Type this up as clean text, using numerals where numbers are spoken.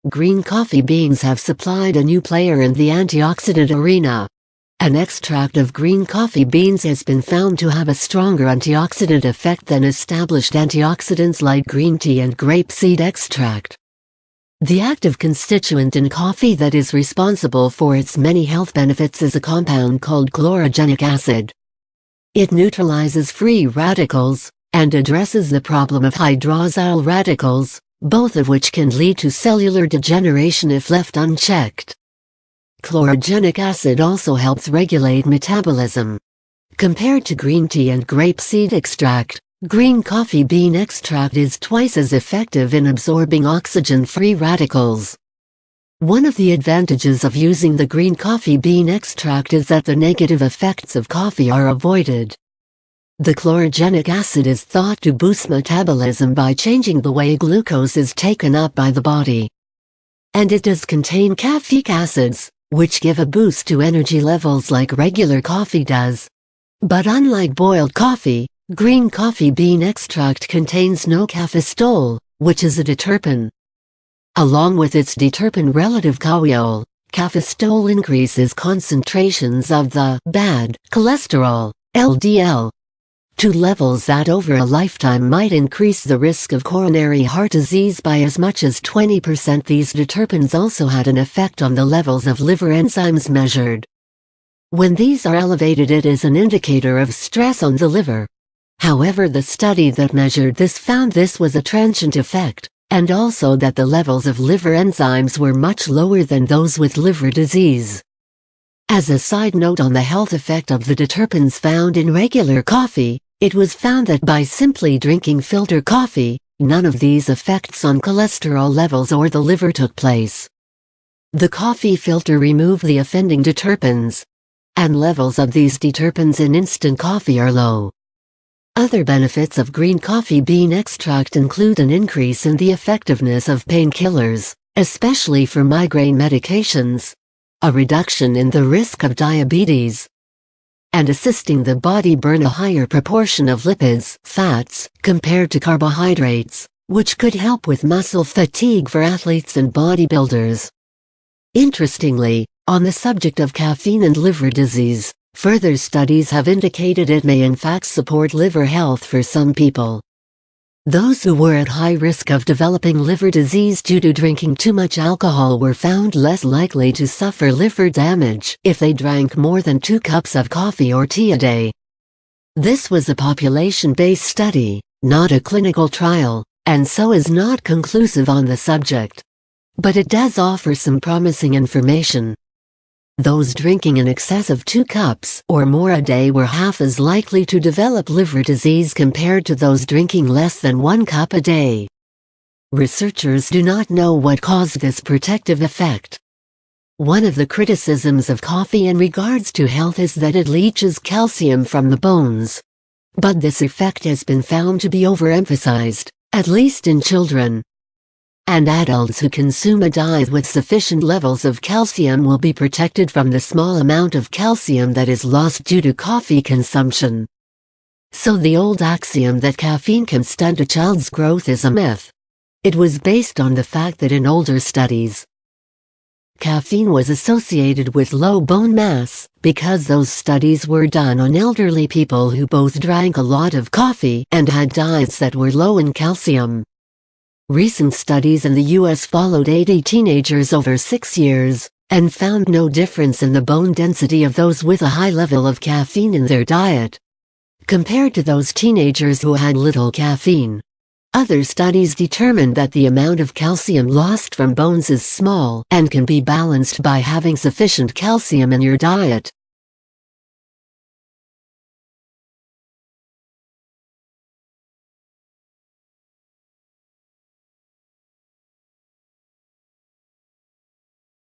green coffee beans have supplied a new player in the antioxidant arena. An extract of green coffee beans has been found to have a stronger antioxidant effect than established antioxidants like green tea and grapeseed extract. The active constituent in coffee that is responsible for its many health benefits is a compound called chlorogenic acid. It neutralizes free radicals and addresses the problem of hydroxyl radicals, both of which can lead to cellular degeneration if left unchecked. Chlorogenic acid also helps regulate metabolism. Compared to green tea and grapeseed extract, green coffee bean extract is twice as effective in absorbing oxygen-free radicals. One of the advantages of using the green coffee bean extract is that the negative effects of coffee are avoided. The chlorogenic acid is thought to boost metabolism by changing the way glucose is taken up by the body. And it does contain caffeic acids, which give a boost to energy levels like regular coffee does. But unlike boiled coffee, green coffee bean extract contains no cafestol, which is a deterpent. Along with its deterpent relative caweol, cafestol increases concentrations of the bad cholesterol, LDL, to levels that over a lifetime might increase the risk of coronary heart disease by as much as 20%. These deterpents also had an effect on the levels of liver enzymes measured. When these are elevated, it is an indicator of stress on the liver. However, the study that measured this found this was a transient effect, and also that the levels of liver enzymes were much lower than those with liver disease. As a side note on the health effect of the deterpents found in regular coffee, it was found that by simply drinking filter coffee, none of these effects on cholesterol levels or the liver took place. The coffee filter removed the offending deterpents, and levels of these deterpents in instant coffee are low. Other benefits of green coffee bean extract include an increase in the effectiveness of painkillers, especially for migraine medications, a reduction in the risk of diabetes, and assisting the body burn a higher proportion of lipids, fats, compared to carbohydrates, which could help with muscle fatigue for athletes and bodybuilders. Interestingly, on the subject of caffeine and liver disease, further studies have indicated it may in fact support liver health for some people. Those who were at high risk of developing liver disease due to drinking too much alcohol were found less likely to suffer liver damage if they drank more than 2 cups of coffee or tea a day. This was a population-based study, not a clinical trial, and so is not conclusive on the subject. But it does offer some promising information. Those drinking in excess of 2 cups or more a day were half as likely to develop liver disease compared to those drinking less than 1 cup a day. Researchers do not know what caused this protective effect. One of the criticisms of coffee in regards to health is that it leaches calcium from the bones. But this effect has been found to be overemphasized, at least in children. And adults who consume a diet with sufficient levels of calcium will be protected from the small amount of calcium that is lost due to coffee consumption. So the old axiom that caffeine can stunt a child's growth is a myth. It was based on the fact that in older studies, caffeine was associated with low bone mass, because those studies were done on elderly people who both drank a lot of coffee and had diets that were low in calcium. Recent studies in the U.S. followed 80 teenagers over 6 years, and found no difference in the bone density of those with a high level of caffeine in their diet, compared to those teenagers who had little caffeine. Other studies determined that the amount of calcium lost from bones is small and can be balanced by having sufficient calcium in your diet.